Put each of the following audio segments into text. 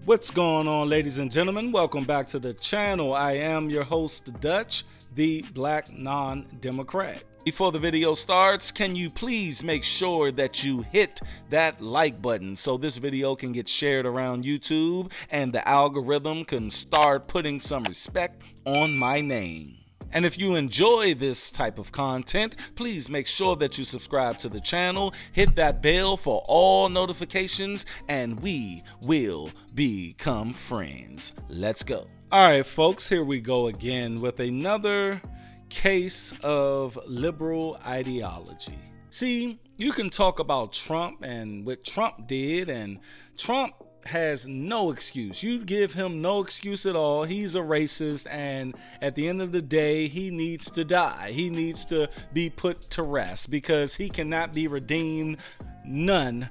What's going on, ladies and gentlemen? Welcome back to the channel. I am your host, Dutch, the Black Non-Democrat. Before the video starts, can you please make sure that you hit that like button so this video can get shared around YouTube and the algorithm can start putting some respect on my name. And if you enjoy this type of content, please make sure that you subscribe to the channel, hit that bell for all notifications, and we will become friends. Let's go. All right, folks, here we go again with another case of liberal ideology. See, you can talk about Trump and what Trump did, and Trump has no excuse. You give him no excuse at all. He's a racist, and at the end of the day, he needs to die. He needs to be put to rest because he cannot be redeemed. None,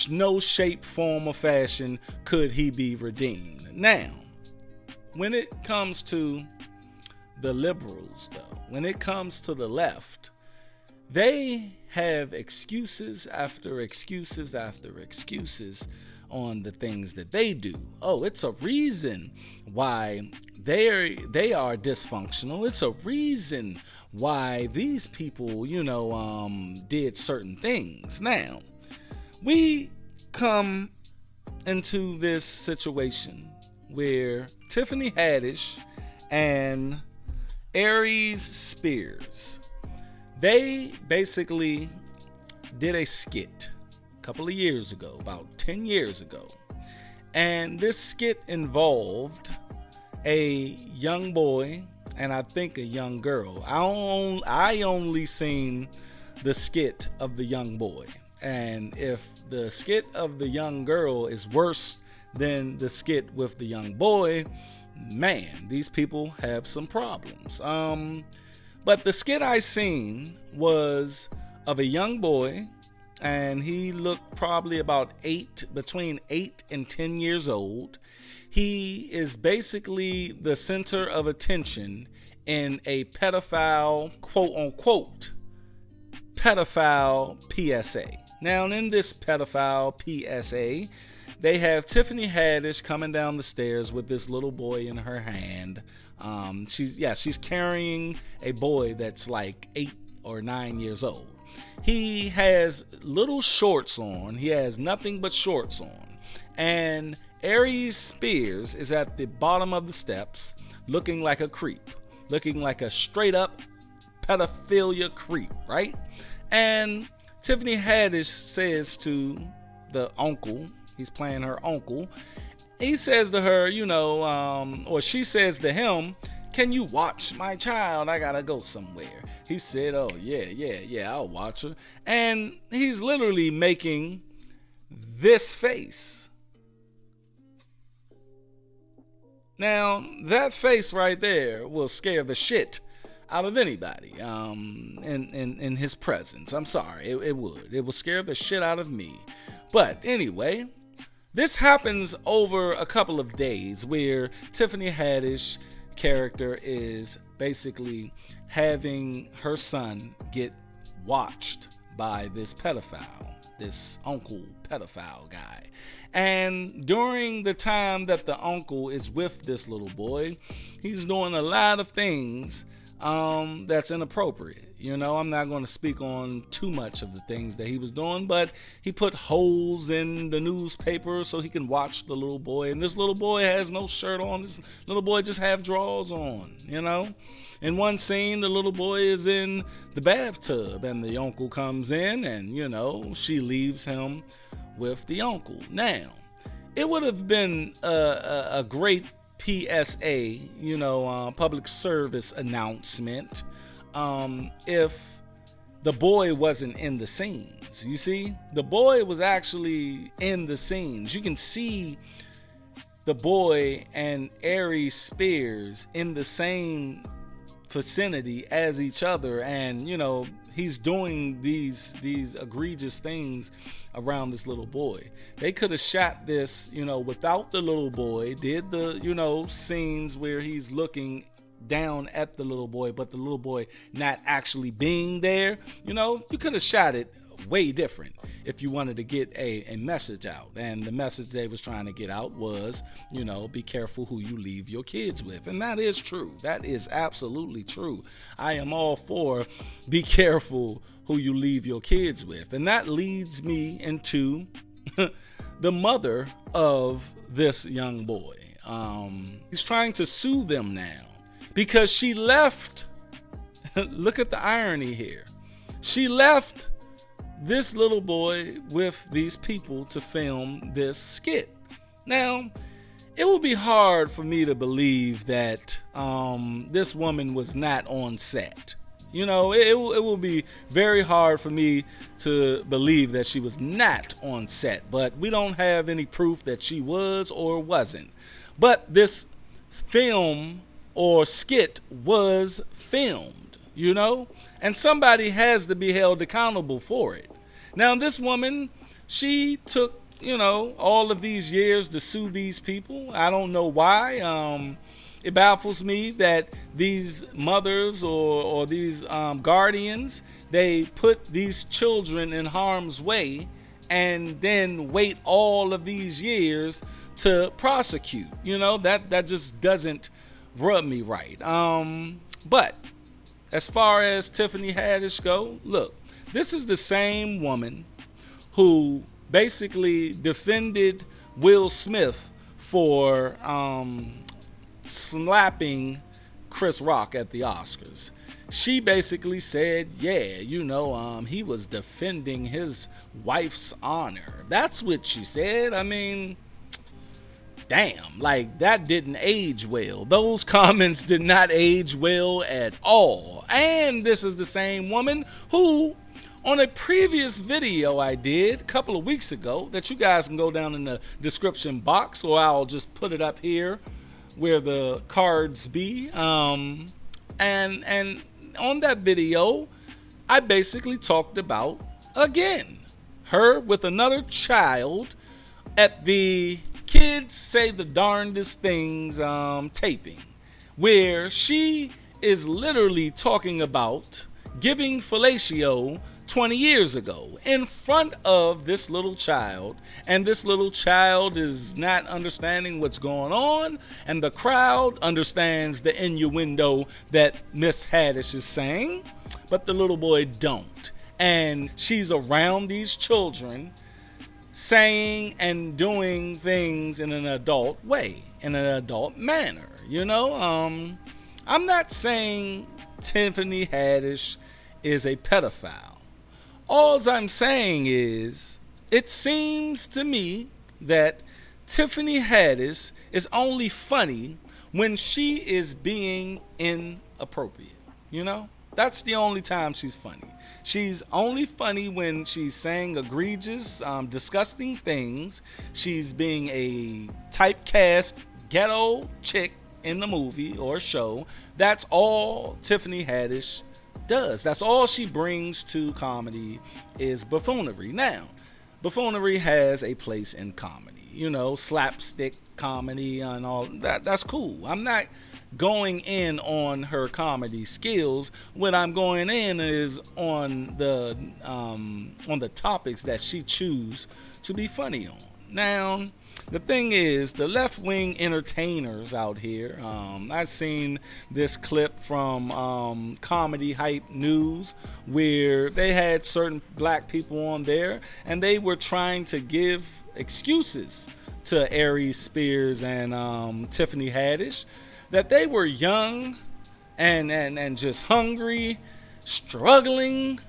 no shape, form, or fashion could he be redeemed. Now, when it comes to the liberals, though, when it comes to the left, they have excuses after excuses after excuses on the things that they do. Oh, it's a reason why they are dysfunctional. It's a reason why these people, did certain things. Now, we come into this situation where Tiffany Haddish and Aries, they basically did a skit couple of years ago, about 10 years ago, and this skit involved a young boy and I think a young girl. I only seen the skit of the young boy, and if the skit of the young girl is worse than the skit with the young boy, man, these people have some problems. But the skit I seen was of a young boy, and he looked probably about between 8 and 10 years old. He is basically the center of attention in a pedophile, quote unquote, pedophile PSA. Now, in this pedophile PSA, they have Tiffany Haddish coming down the stairs with this little boy in her hand. She's carrying a boy that's like 8 or 9 years old. He has little shorts on. He has nothing but shorts on. And Aries is at the bottom of the steps looking like a creep, looking like a straight up pedophilia creep, right? And Tiffany Haddish says to the uncle, he's playing her uncle, he says to her, or she says to him, "Can you watch my child? I gotta go somewhere." He said, "Oh, yeah, I'll watch her." And he's literally making this face. Now, that face right there will scare the shit out of anybody in his presence. I'm sorry, it would. It will scare the shit out of me. But anyway, this happens over a couple of days where Tiffany Haddish character is basically having her son get watched by this pedophile, this uncle pedophile guy. And during the time that the uncle is with this little boy, he's doing a lot of things that's inappropriate. I'm not going to speak on too much of the things that he was doing, but he put holes in the newspaper so he can watch the little boy. And this little boy has no shirt on. This little boy just have drawers on, In one scene, the little boy is in the bathtub and the uncle comes in and, she leaves him with the uncle. Now, it would have been a great PSA, public service announcement, if the boy wasn't in the scenes. You see, the boy was actually in the scenes. You can see the boy and Aries in the same vicinity as each other, and he's doing these egregious things around this little boy. They could have shot this without the little boy, did the scenes where he's looking down at the little boy, but the little boy not actually being there. You could have shot it way different if you wanted to get a message out. And the message they was trying to get out was, you know, be careful who you leave your kids with. And that is true. That is absolutely true. I am all for be careful who you leave your kids with. And that leads me into the mother of this young boy. He's trying to sue them now because she left. Look at the irony here. She left this little boy with these people to film this skit. Now, it will be hard for me to believe that this woman was not on set. You know, it will be very hard for me to believe that she was not on set, but we don't have any proof that she was or wasn't. But this film or skit was filmed, you know, and somebody has to be held accountable for it. Now, this woman, she took, you know, all of these years to sue these people. I don't know why. It baffles me that these mothers or these guardians, they put these children in harm's way and then wait all of these years to prosecute. You know, that just doesn't rub me right. But as far as Tiffany Haddish go, look, this is the same woman who basically defended Will Smith for slapping Chris Rock at the Oscars. She basically said, yeah, you know, he was defending his wife's honor. That's what she said. I mean, damn, like that didn't age well. Those comments did not age well at all. And this is the same woman who, on a previous video I did a couple of weeks ago, that you guys can go down in the description box, or I'll just put it up here where the cards be. And on that video, I basically talked about, again, her with another child at the Kids Say the Darndest Things taping, where she is literally talking about giving fellatio 20 years ago in front of this little child, and this little child is not understanding what's going on, and the crowd understands the innuendo that Miss Haddish is saying, but the little boy don't. And she's around these children saying and doing things in an adult way, in an adult manner, you know. I'm not saying Tiffany Haddish is a pedophile. All I'm saying is, it seems to me that Tiffany Haddish is only funny when she is being inappropriate, you know? That's the only time she's funny. She's only funny when she's saying egregious, disgusting things. She's being a typecast ghetto chick in the movie or show. That's all Tiffany Haddish does. That's all she brings to comedy is buffoonery. Now, buffoonery has a place in comedy, you know, slapstick comedy and all that. That's cool. I'm not going in on her comedy skills. What I'm going in is on the topics that she chooses to be funny on. Now, the thing is, the left-wing entertainers out here, I've seen this clip from Comedy Hype News where they had certain black people on there and they were trying to give excuses to Aries Spears and Tiffany Haddish that they were young and just hungry, struggling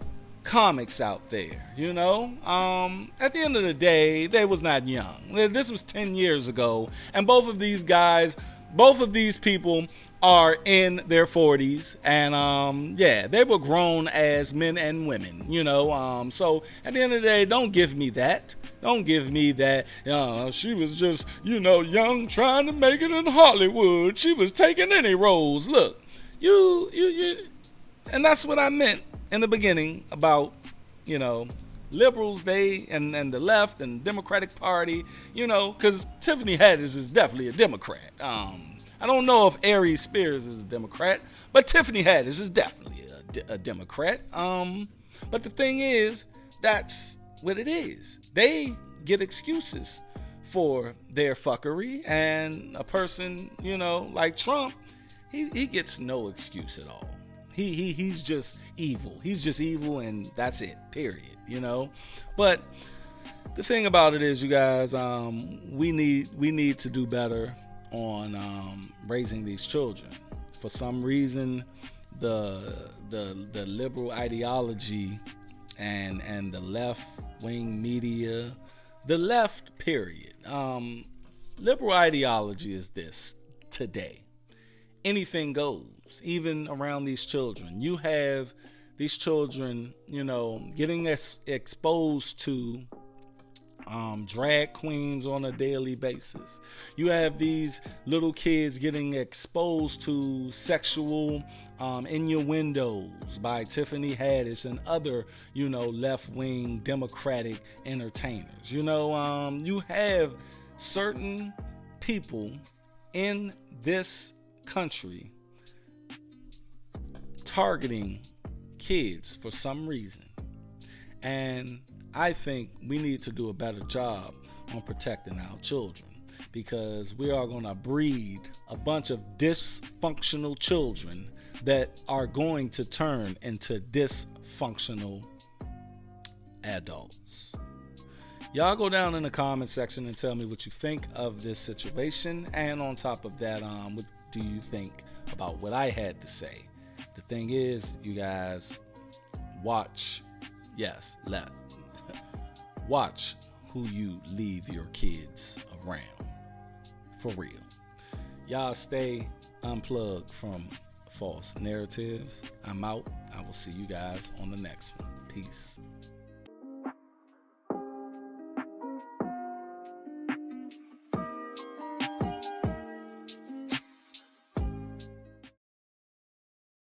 comics out there, you know. At the end of the day, they was not young. This was 10 years ago, and both of these people are in their 40s, and yeah, they were grown as men and women, you know. So at the end of the day, don't give me that. Don't give me that. She was just, you know, young, trying to make it in Hollywood. She was taking any roles. Look, you, and that's what I meant in the beginning about, you know, liberals, they and the left and Democratic Party, you know, because Tiffany Haddish is definitely a Democrat. I don't know if Aries Spears is a Democrat, but Tiffany Haddish is definitely a Democrat. But the thing is, that's what it is. They get excuses for their fuckery, and a person, like Trump, he gets no excuse at all. He's just evil. He's just evil, and that's it, period, But the thing about it is, you guys, we need to do better on raising these children. For some reason, the liberal ideology and the left-wing media, the left, period. Liberal ideology is this today. Anything goes, even around these children. You have these children, getting exposed to drag queens on a daily basis. You have these little kids getting exposed to sexual innuendos by Tiffany Haddish and other, left-wing Democratic entertainers. You have certain people in this country targeting kids for some reason. And I think we need to do a better job on protecting our children, because we are going to breed a bunch of dysfunctional children that are going to turn into dysfunctional adults. Y'all go down in the comment section and tell me what you think of this situation. And on top of that, what do you think about what I had to say? The thing is, you guys, watch who you leave your kids around. For real. Y'all stay unplugged from false narratives. I'm out. I will see you guys on the next one. Peace.